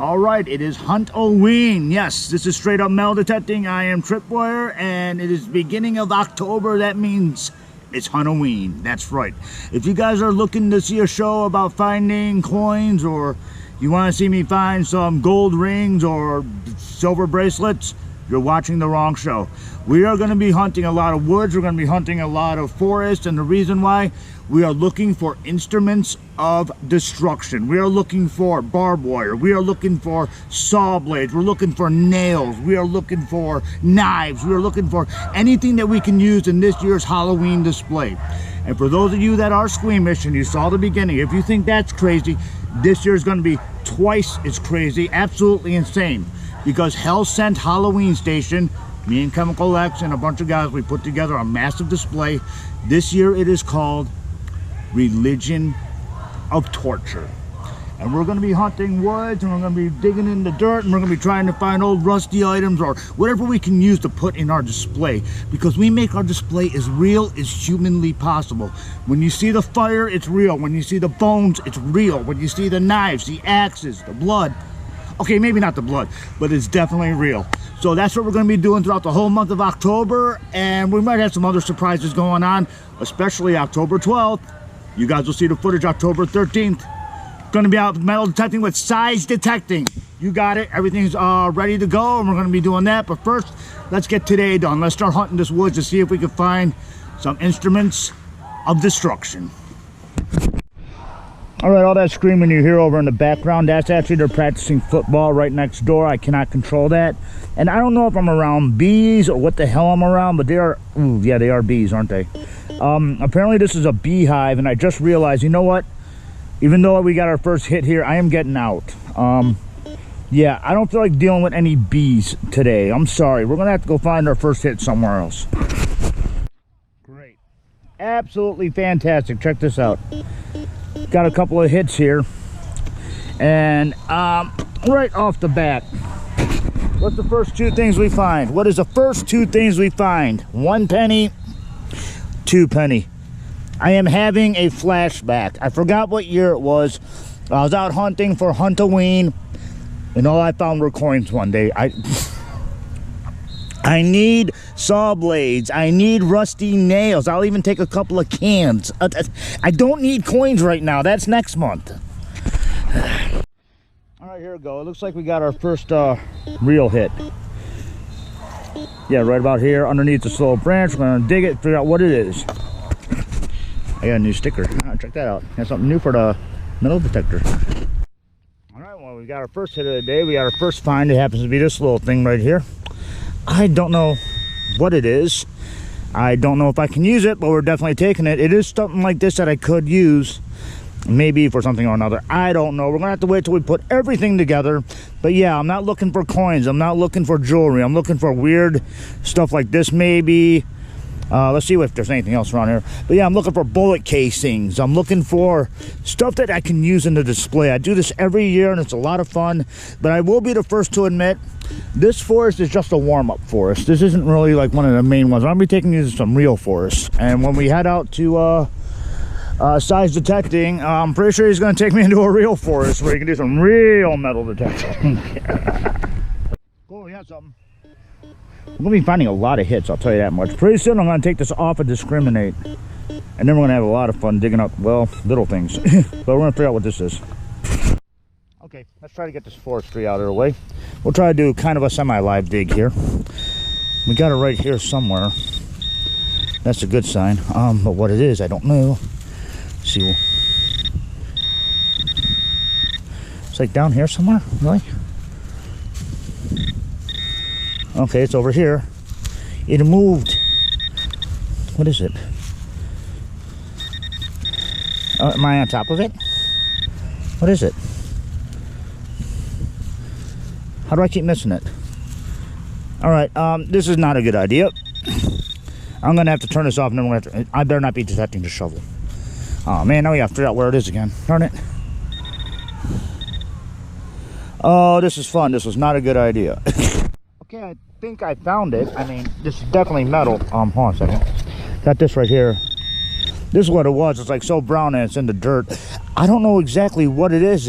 All right, it is Hunt-O-weeN. Yes, this is straight up metal detecting. I am Tripwire, and it is beginning of October. That means it's Hunt-O-weeN. That's right. If you guys are looking to see a show about finding coins, or you want to see me find some gold rings or silver bracelets, you're watching the wrong show. We are going to be hunting a lot of woods. We're going to be hunting a lot of forest, and the reason why, we are looking for instruments of destruction. We are looking for barbed wire. We are looking for saw blades. We're looking for nails. We are looking for knives. We are looking for anything that we can use in this year's Halloween display. And for those of you that are squeamish and you saw the beginning, if you think that's crazy, this year is going to be twice as crazy, absolutely insane. Because Hell Sent Halloween Station, me and Chemical X and a bunch of guys, we put together a massive display. This year it is called Religion of Torture. And we're going to be hunting woods, and we're going to be digging in the dirt, and we're going to be trying to find old rusty items or whatever we can use to put in our display, because we make our display as real as humanly possible. When you see the fire, it's real. When you see the bones, it's real. When you see the knives, the axes, the blood, okay, maybe not the blood, but it's definitely real. So that's what we're going to be doing throughout the whole month of October, and we might have some other surprises going on, especially October 12th. You guys will see the footage October 13th. Going to be out metal detecting with size detecting. You got it. Everything's ready to go, and we're going to be doing that. But first, let's get today done. Let's start hunting this woods to see if we can find some instruments of destruction. All right, all that screaming you hear over in the background, that's actually they're practicing football right next door. I cannot control that. And I don't know if I'm around bees or what the hell I'm around, but they are, ooh, yeah, they are bees, aren't they? Apparently this is a beehive, and I just realized, you know what? Even though we got our first hit here, I am getting out. Yeah, I don't feel like dealing with any bees today. I'm sorry. We're going to have to go find our first hit somewhere else. Great. Absolutely fantastic. Check this out. Got a couple of hits here. And right off the bat, what's the first two things we find? What is the first two things we find? 1 penny, 2 penny. I am having a flashback. I forgot what year it was. I was out hunting for Hunt-O-weeN, and all I found were coins one day. I need saw blades. I need rusty nails. I'll even take a couple of cans. I don't need coins right now. That's next month. All right, here we go. It looks like we got our first real hit. Yeah, right about here underneath the slow branch. We're going to dig it, figure out what it is. I got a new sticker. Check that out. Got something new for the metal detector. All right, well, we got our first hit of the day. We got our first find. It happens to be this little thing right here. I don't know what it is. I don't know if I can use it, but we're definitely taking it. It is something like this that I could use, maybe for something or another. I don't know. We're going to have to wait till we put everything together. But yeah, I'm not looking for coins. I'm not looking for jewelry. I'm looking for weird stuff like this, maybe. Let's see if there's anything else around here. But yeah, I'm looking for bullet casings. I'm looking for stuff that I can use in the display. I do this every year, and it's a lot of fun. But I will be the first to admit, this forest is just a warm-up forest. This isn't really like one of the main ones. I'm going to be taking you to some real forests. And when we head out to size detecting, I'm pretty sure he's going to take me into a real forest where you can do some real metal detecting. Cool, we got something. We're going to be finding a lot of hits, I'll tell you that much. Pretty soon I'm going to take this off and discriminate. And then we're going to have a lot of fun digging up, well, little things. But we're going to figure out what this is. Okay, let's try to get this forestry out of the way. We'll try to do kind of a semi-live dig here. We got it right here somewhere. That's a good sign. But what it is, I don't know. Let's see. It's like down here somewhere, really? Okay, it's over here. It moved. What is it? Am I on top of it? What is it? How do I keep missing it? All right, this is not a good idea. I'm gonna have to turn this off, and then we're gonna have to, I better not be detecting the shovel. Oh man, now we gotta figure out where it is again. Darn it. Oh, this is fun. This was not a good idea. Okay, I think I found it. I mean, this is definitely metal. Hold on a second. Got this right here. This is what it was. It's like so brown and it's in the dirt. I don't know exactly what it is.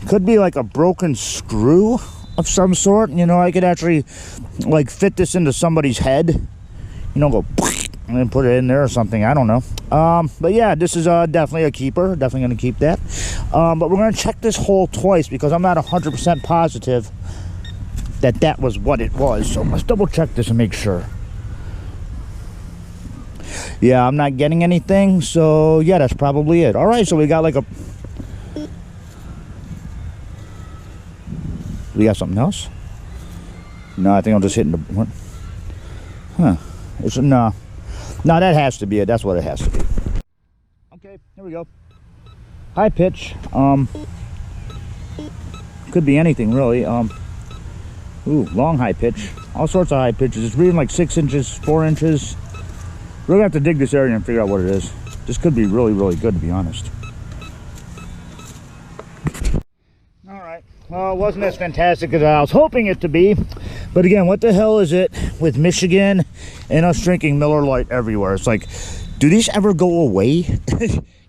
Could be like a broken screw of some sort. You know, I could actually like fit this into somebody's head. You know, go and then put it in there or something. I don't know. But yeah, this is definitely a keeper. Definitely going to keep that. But we're going to check this hole twice because I'm not 100% positive that was what it was. So let's double check this and make sure. Yeah, I'm not getting anything. So yeah, that's probably it. All right, so we got like a... We got something else? No, I think I'm just hitting the... What? Huh. It's no. No, that has to be it. That's what it has to be. Okay, here we go. High pitch. Could be anything really. Ooh, long high pitch. All sorts of high pitches. It's reading like 6 inches, 4 inches. We're gonna have to dig this area and figure out what it is. This could be really, really good, to be honest. All right. Well, it wasn't as fantastic as I was hoping it to be. But again, what the hell is it with Michigan and us drinking Miller Lite everywhere? It's like, do these ever go away?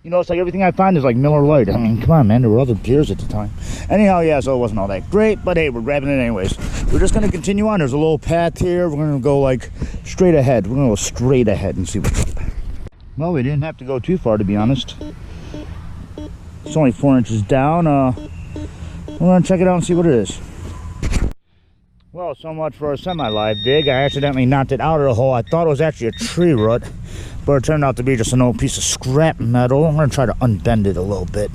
You know, it's like everything I find is like Miller Lite. I mean, come on, man. There were other beers at the time. Anyhow, yeah, so it wasn't all that great. But hey, we're grabbing it anyways. We're just going to continue on. There's a little path here. We're going to go like straight ahead. We're going to go straight ahead and see what's up. Well, we didn't have to go too far, to be honest. It's only 4 inches down. We're going to check it out and see what it is. Well, so much for a semi-live dig. I accidentally knocked it out of the hole. I thought it was actually a tree root, but it turned out to be just an old piece of scrap metal. I'm going to try to unbend it a little bit.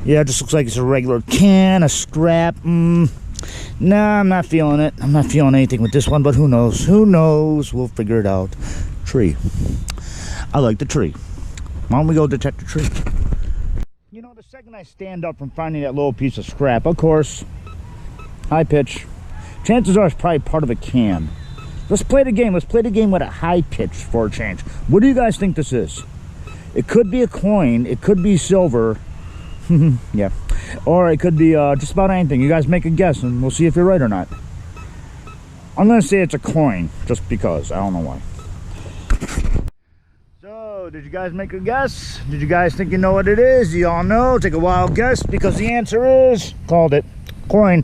Yeah, it just looks like it's a regular can of scrap. Nah, I'm not feeling it. I'm not feeling anything with this one, but who knows? Who knows? We'll figure it out. Tree. I like the tree. Why don't we go detect the tree? You know, the second I stand up from finding that little piece of scrap, of course, high pitch. Chances are it's probably part of a can. Let's play the game. Let's play the game with a high pitch for a change. What do you guys think this is? It could be a coin. It could be silver. Yeah. Or it could be just about anything. You guys make a guess and we'll see if you're right or not. I'm going to say it's a coin just because. I don't know why. So, did you guys make a guess? Did you guys think you know what it is? You all know? Take a wild guess because the answer is... Called it. Coin.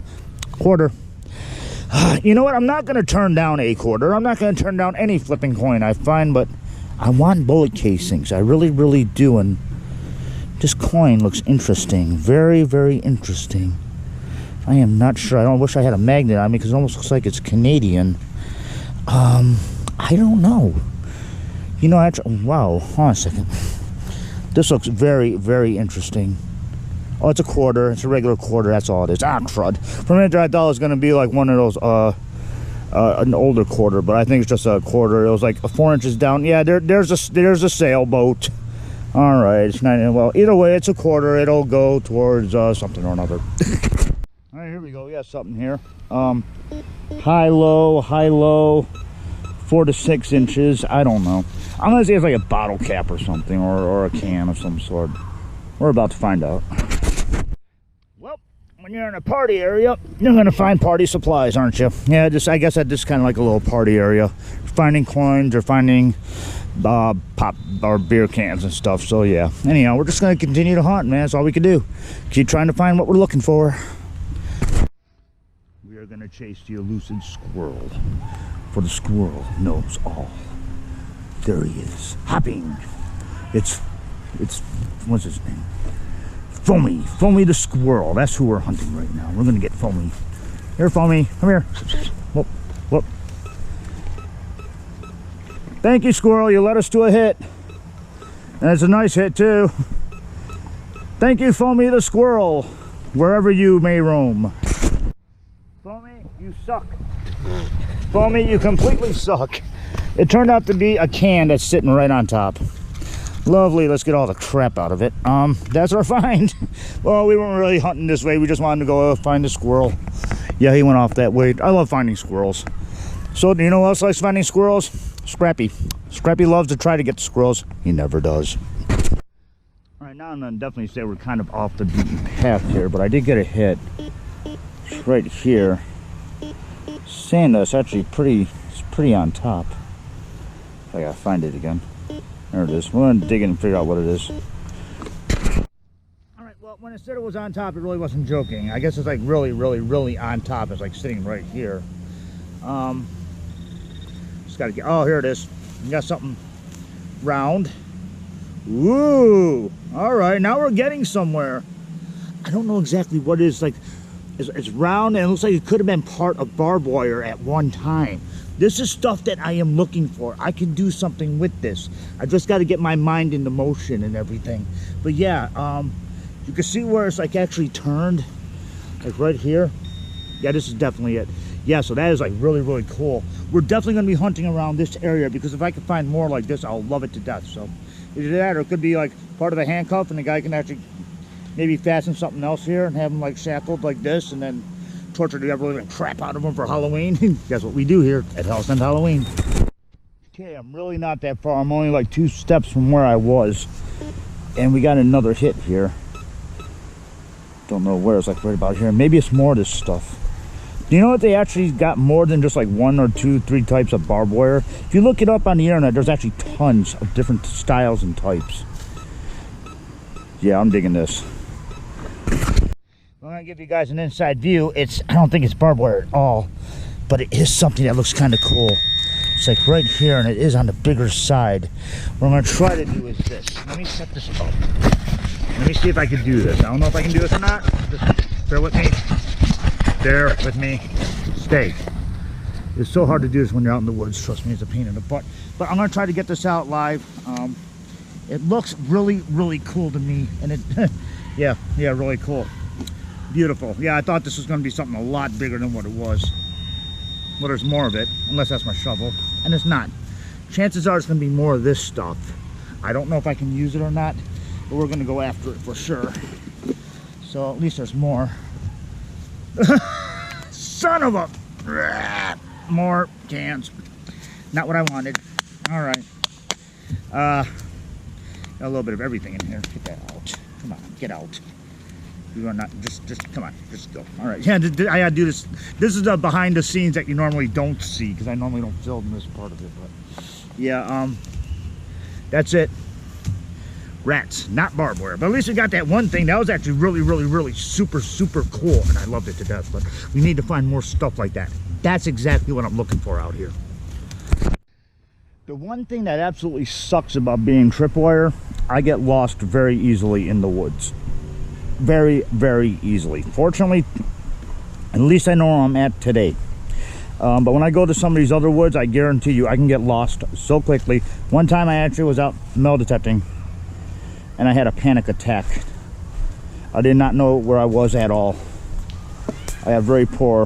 Quarter. You know what? I'm not going to turn down a quarter. I'm not going to turn down any flipping coin I find, but I want bullet casings. I really, really do. And this coin looks interesting. Very, very interesting. I am not sure. I wish I had a magnet on me because it almost looks like it's Canadian. I don't know. You know, actually, wow. Hold on a second. This looks very, very interesting. Oh, it's a quarter. It's a regular quarter. That's all it is. Ah, crud. For a minute, I thought it was going to be like one of those, an older quarter, but I think it's just a quarter. It was like 4 inches down. Yeah, there's a sailboat. All right. It's not, well, either way, it's a quarter. It'll go towards something or another. All right, here we go. We got something here. High, low, 4 to 6 inches. I don't know. I'm going to say it's like a bottle cap or something, or a can of some sort. We're about to find out. Well, when you're in a party area, you're going to find party supplies, aren't you? Yeah, I guess that just kind of like a little party area. Finding coins or finding pop or beer cans and stuff. So, yeah. Anyhow, we're just going to continue to hunt, man. That's all we can do. Keep trying to find what we're looking for. We are going to chase the elusive squirrel. For the squirrel knows all. There he is. Hopping. It's what's his name? Foamy the squirrel. That's who we're hunting right now. We're gonna get Foamy. Here, Foamy, come here. Whoop, whoop. Thank you, squirrel. You led us to a hit, and it's a nice hit too. Thank you, Foamy the squirrel, wherever you may roam. Foamy, you suck. Foamy, you completely suck. It turned out to be a can that's sitting right on top. Lovely, let's get all the crap out of it. That's our find. Well, we weren't really hunting this way. We just wanted to go find a squirrel. Yeah, he went off that way. I love finding squirrels. So, do you know who else likes finding squirrels? Scrappy. Scrappy loves to try to get the squirrels. He never does. All right, now I'm gonna definitely say we're kind of off the beaten path here, but I did get a hit. It's right here. Saying that's actually pretty on top. I gotta find it again. There it is. We're going to dig in and figure out what it is. Alright, Well, when I said it was on top, it really wasn't joking. I guess it's like really, really, really on top. It's like sitting right here. Just gotta get, oh, here it is. We got something round. Woo! All right, now we're getting somewhere. I don't know exactly what it is. Like, it's round and it looks like it could have been part of barbed wire at one time. This is stuff that I am looking for. I can do something with this. I just got to get my mind into motion and everything. But yeah, you can see where it's like actually turned, like right here. Yeah, this is definitely it. Yeah, so that is like really, really cool. We're definitely going to be hunting around this area because if I can find more like this, I'll love it to death. So either that or it could be like part of a handcuff and the guy can actually maybe fasten something else here and have him like shackled like this and then torture the ever-living crap out of him for Halloween. That's what we do here at House and Halloween. Okay, I'm really not that far. I'm only like 2 steps from where I was. And we got another hit here. Don't know where, it's like right about here. Maybe it's more of this stuff. Do you know that they actually got more than just like 1 or 2, 3 types of barbed wire? If you look it up on the internet, there's actually tons of different styles and types. Yeah, I'm digging this. I'm gonna give you guys an inside view. I don't think it's barbed wire at all, but it is something that looks kind of cool. It's like right here, and it is on the bigger side. What I'm gonna try to do is this. Let me set this up. Let me see if I can do this. I don't know if I can do this or not. Just bear with me. Bear with me. Stay. It's so hard to do this when you're out in the woods. Trust me, it's a pain in the butt. But I'm gonna try to get this out live. It looks really, really cool to me, and it, yeah, really cool. Beautiful. Yeah, I thought this was going to be something a lot bigger than what it was. Well, there's more of it, unless that's my shovel. And it's not. Chances are it's going to be more of this stuff. I don't know if I can use it or not, but we're going to go after it for sure. So at least there's more. Son of a... More cans. Not what I wanted. All right. Got a little bit of everything in here. Get that out. Come on, get out. You are not, just come on, just go. All right, yeah, I gotta do this. This is the behind the scenes that you normally don't see because I normally don't film this part of it. But yeah, that's it. Rats, not barbed wire. But at least we got that one thing. That was actually really, really, really super, super cool, and I loved it to death. But we need to find more stuff like that. That's exactly what I'm looking for out here. The one thing that absolutely sucks about being tripwire, I get lost very easily in the woods. Very, very easily. Fortunately, at least I know where I'm at today. But when I go to some of these other woods, I guarantee you I can get lost so quickly. One time I actually was out metal detecting and I had a panic attack. I did not know where I was at all. I have very poor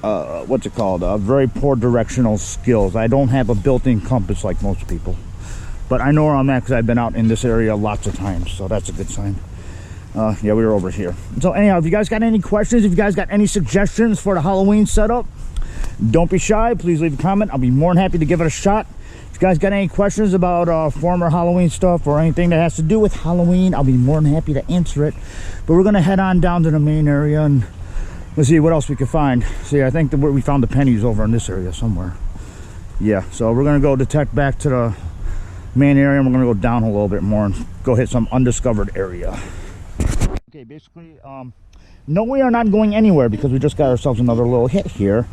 what's it called? Very poor directional skills. I don't have a built-in compass like most people. But I know where I'm at because I've been out in this area lots of times, so that's a good sign. Yeah, we were over here. So anyhow, if you guys got any questions, if you guys got any suggestions for the Halloween setup, don't be shy. Please leave a comment. I'll be more than happy to give it a shot. If you guys got any questions about former Halloween stuff or anything that has to do with Halloween, I'll be more than happy to answer it. But we're going to head on down to the main area and let's see what else we can find. See, I think we found the pennies over in this area somewhere. Yeah, so we're going to go detect back to the main area, and we're going to go down a little bit more and go hit some undiscovered area. Okay, basically, no, we are not going anywhere because we just got ourselves another little hit here.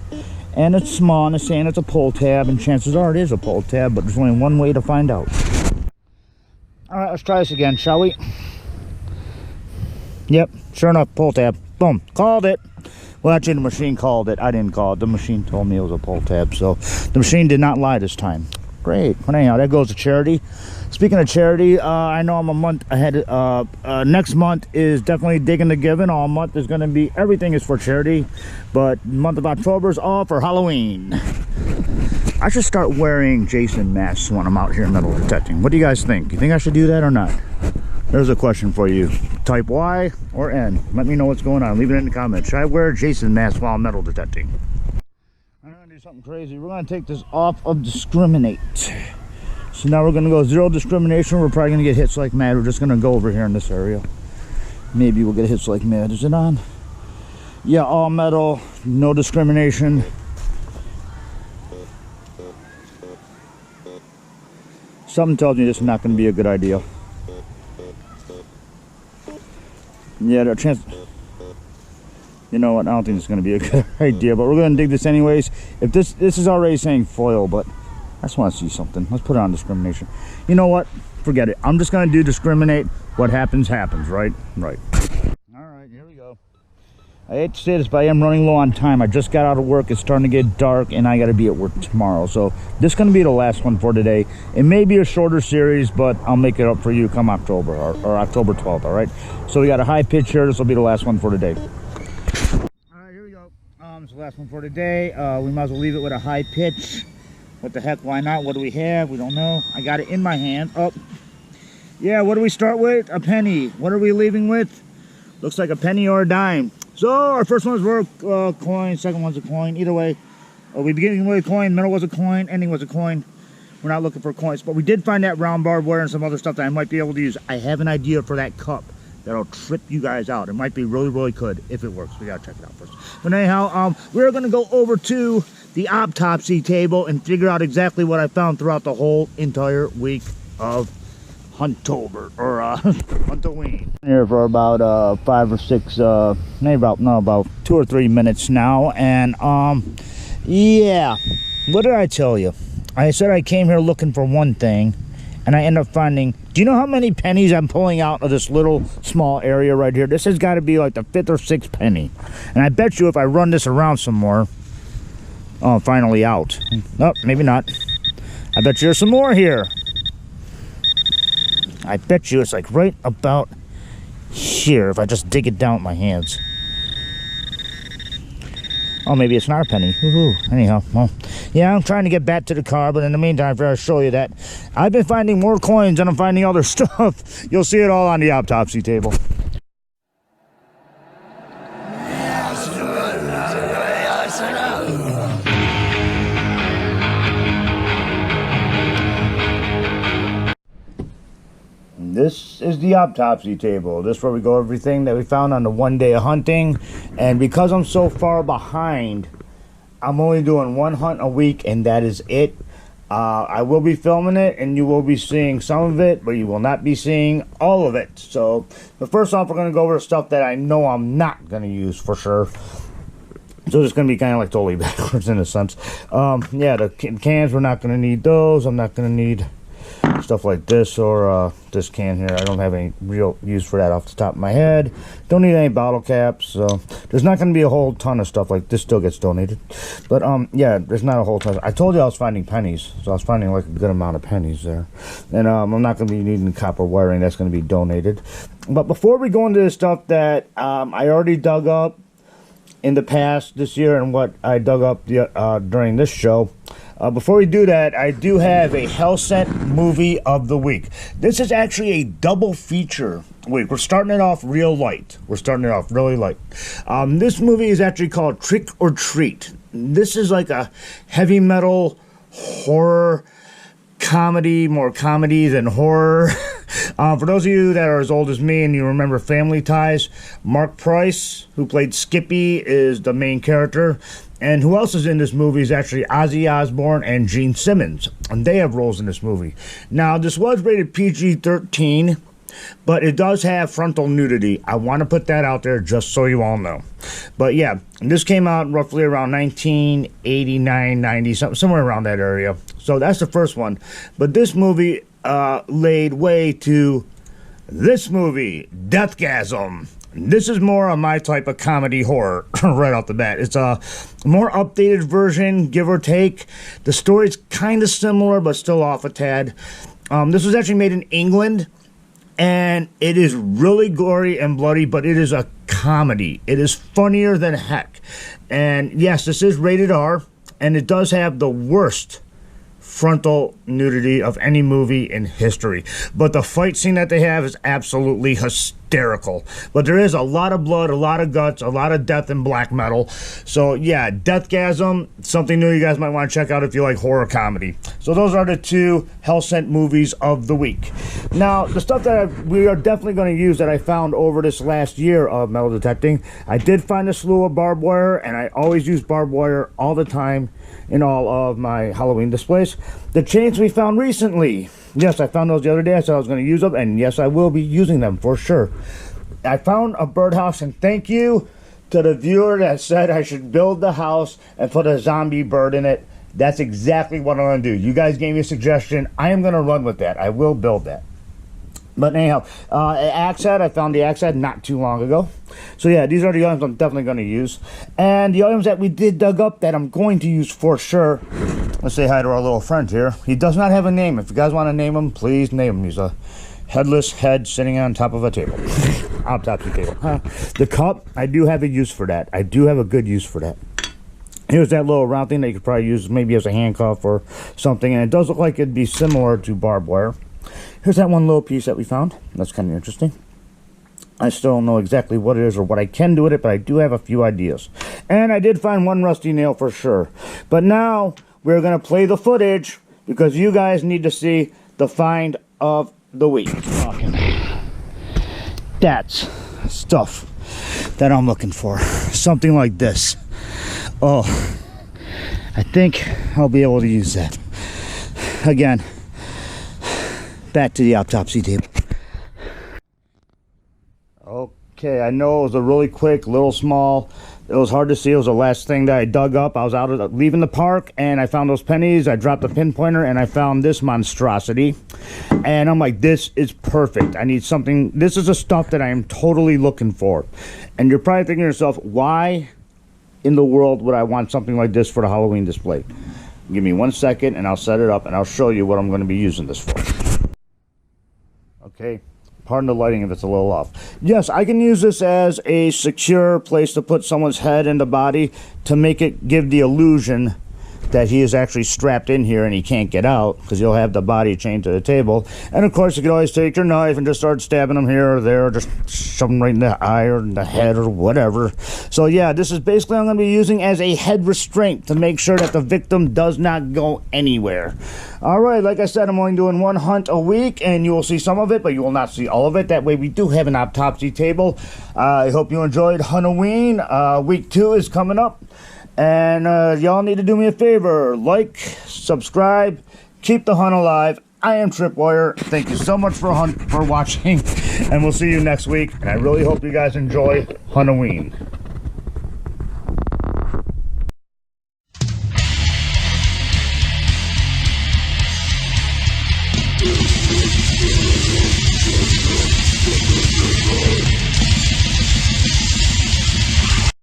And it's small, and it's saying it's a pull tab, and chances are it is a pull tab, but there's only one way to find out. Alright, let's try this again, shall we? Yep, sure enough, pull tab. Boom, called it. Well, actually, the machine called it. I didn't call it. The machine told me it was a pull tab, so the machine did not lie this time. Great. But anyhow, that goes to charity. Speaking of charity, I know I'm a month ahead. Next month is definitely Digging to Giving. All month is going to be, everything is for charity. But month of October is all for Halloween. I should start wearing Jason masks when I'm out here metal detecting. What do you guys think? You think I should do that or not? There's a question for you. Type Y or N. Let me know what's going on. Leave it in the comments. Should I wear a Jason mask while metal detecting? I'm going to do something crazy. We're going to take this off of discriminate. So now we're going to go 0 discrimination. We're probably going to get hits like mad. We're just going to go over here in this area. Maybe we'll get hits like mad. Is it on? Yeah, all metal. No discrimination. Something tells me this is not going to be a good idea. Yeah, the chance. You know what? I don't think it's going to be a good idea, but we're going to dig this anyways. If this is already saying foil, but I just want to see something. Let's put it on discrimination. You know what? Forget it. I'm just going to do discriminate. What happens, happens, right? Right. All right, here we go. I hate to say this, but I am running low on time. I just got out of work. It's starting to get dark, and I got to be at work tomorrow. So this is going to be the last one for today. It may be a shorter series, but I'll make it up for you come October or October 12th, all right? So we got a high pitch here. This will be the last one for today. All right, here we go. It's the last one for today. We might as well leave it with a high pitch. What the heck? Why not? What do we have? We don't know. I got it in my hand. Oh, yeah. What do we start with? A penny. What are we leaving with? Looks like a penny or a dime. So our first one is a coin. Second one's a coin. Either way, we beginning with a coin. Middle was a coin. Ending was a coin. We're not looking for coins, but we did find that round barbed wire and some other stuff that I might be able to use. I have an idea for that cup that'll trip you guys out. It might be really, really good if it works. We gotta check it out first. But anyhow, we're gonna go over to the autopsy table and figure out exactly what I found throughout the whole entire week of Hunt-O Hunt-O-weeN. Here for about 5 or 6, maybe about 2 or 3 minutes now, and yeah. What did I tell you? I said I came here looking for one thing, and I end up finding. Do you know how many pennies I'm pulling out of this little small area right here? This has got to be like the 5th or 6th penny, and I bet you if I run this around some more. Oh, finally out. Oh, maybe not. I bet you there's some more here. I bet you it's like right about here if I just dig it down with my hands. Oh, maybe it's not a penny. Woohoo. Anyhow, well, yeah, I'm trying to get back to the car, but in the meantime, I'll show you that I've been finding more coins and I'm finding other stuff. You'll see it all on the autopsy table. This is the autopsy table. This is where we go everything that we found on the one day of hunting. And because I'm so far behind, I'm only doing one hunt a week, and that is it. I will be filming it, and you will be seeing some of it, but you will not be seeing all of it. So, but first off, we're going to go over the stuff that I know I'm not going to use for sure. So it's going to be kind of like totally backwards in a sense. Yeah, the cans, we're not going to need those. I'm not going to need stuff like this or this can here. I don't have any real use for that off the top of my head. Don't need any bottle caps, so there's not going to be a whole ton of stuff. Like this still gets donated, but yeah, there's not a whole ton. I told you I was finding pennies, so I was finding like a good amount of pennies there. And I'm not going to be needing copper wiring. That's going to be donated. But before we go into the stuff that I already dug up in the past this year and what I dug up during this show, before we do that, I do have a Hell Sent movie of the week. This is actually a double feature week. We're starting it off real light. We're starting it off really light. This movie is actually called Trick or Treat. This is like a heavy metal horror comedy, more comedy than horror. For those of you that are as old as me and you remember Family Ties, Mark Price, who played Skippy, is the main character. And who else is in this movie is actually Ozzy Osbourne and Gene Simmons. And they have roles in this movie. Now, this was rated PG-13, but it does have frontal nudity. I want to put that out there just so you all know. But yeah, this came out roughly around 1989, 90, somewhere around that area. So that's the first one. But this movie laid way to this movie, Deathgasm. This is more of my type of comedy horror right off the bat. It's a more updated version, give or take. The story's kind of similar, but still off a tad. This was actually made in England, and it is really gory and bloody, but it is a comedy. It is funnier than heck. And yes, this is rated R, and it does have the worst frontal nudity of any movie in history. But the fight scene that they have is absolutely hysterical. But there is a lot of blood, a lot of guts, a lot of death and black metal. So yeah, Deathgasm, something new you guys might want to check out if you like horror comedy. So those are the two Hell Sent movies of the week. Now, the stuff that we are definitely going to use that I found over this last year of metal detecting, I did find a slew of barbed wire, and I always use barbed wire all the time in all of my Halloween displays. The chains we found recently, yes, I found those the other day. I said I was going to use them, and yes, I will be using them for sure. I found a birdhouse, and thank you to the viewer that said I should build the house and put a zombie bird in it. That's exactly what I'm going to do. You guys gave me a suggestion. I am going to run with that. I will build that. But anyhow, axe head, I found the axe head not too long ago. So yeah, these are the items I'm definitely going to use. And the items that we did dug up that I'm going to use for sure. Let's say hi to our little friend here. He does not have a name. If you guys want to name him, please name him. He's a headless head sitting on top of a table. Autopsy table. The cup, I do have a use for that. I do have a good use for that. Here's that little round thing that you could probably use maybe as a handcuff or something. And it does look like it'd be similar to barbed wire. Here's that one little piece that we found. That's kind of interesting. I still don't know exactly what it is or what I can do with it, but I do have a few ideas. And I did find one rusty nail for sure. But now we're going to play the footage because you guys need to see the find of the week. That's stuff that I'm looking for. Something like this. Oh, I think I'll be able to use that. Again, back to the autopsy table. Okay, I know it was a really quick, little small. It was hard to see. It was the last thing that I dug up. I was out leaving the park and I found those pennies. I dropped the pinpointer and I found this monstrosity. And I'm like, this is perfect. I need something. This is the stuff that I am totally looking for. And you're probably thinking to yourself, why in the world would I want something like this for the Halloween display? Give me 1 second and I'll set it up and I'll show you what I'm going to be using this for. Okay, pardon the lighting if it's a little off. Yes, I can use this as a secure place to put someone's head and the body to make it give the illusion that he is actually strapped in here and he can't get out because you'll have the body chained to the table. And of course you can always take your knife and just start stabbing him here or there, or just shove him right in the eye or in the head or whatever. So yeah, this is basically I'm going to be using as a head restraint to make sure that the victim does not go anywhere. Alright, like I said, I'm only doing one hunt a week and you will see some of it, but you will not see all of it. That way we do have an autopsy table. I hope you enjoyed Hunt-O-weeN. Week 2 is coming up. And y'all need to do me a favor. Like, subscribe, keep the hunt alive. I am Tripwire. Thank you so much for watching. And we'll see you next week. And I really hope you guys enjoy Hunt-O-weeN.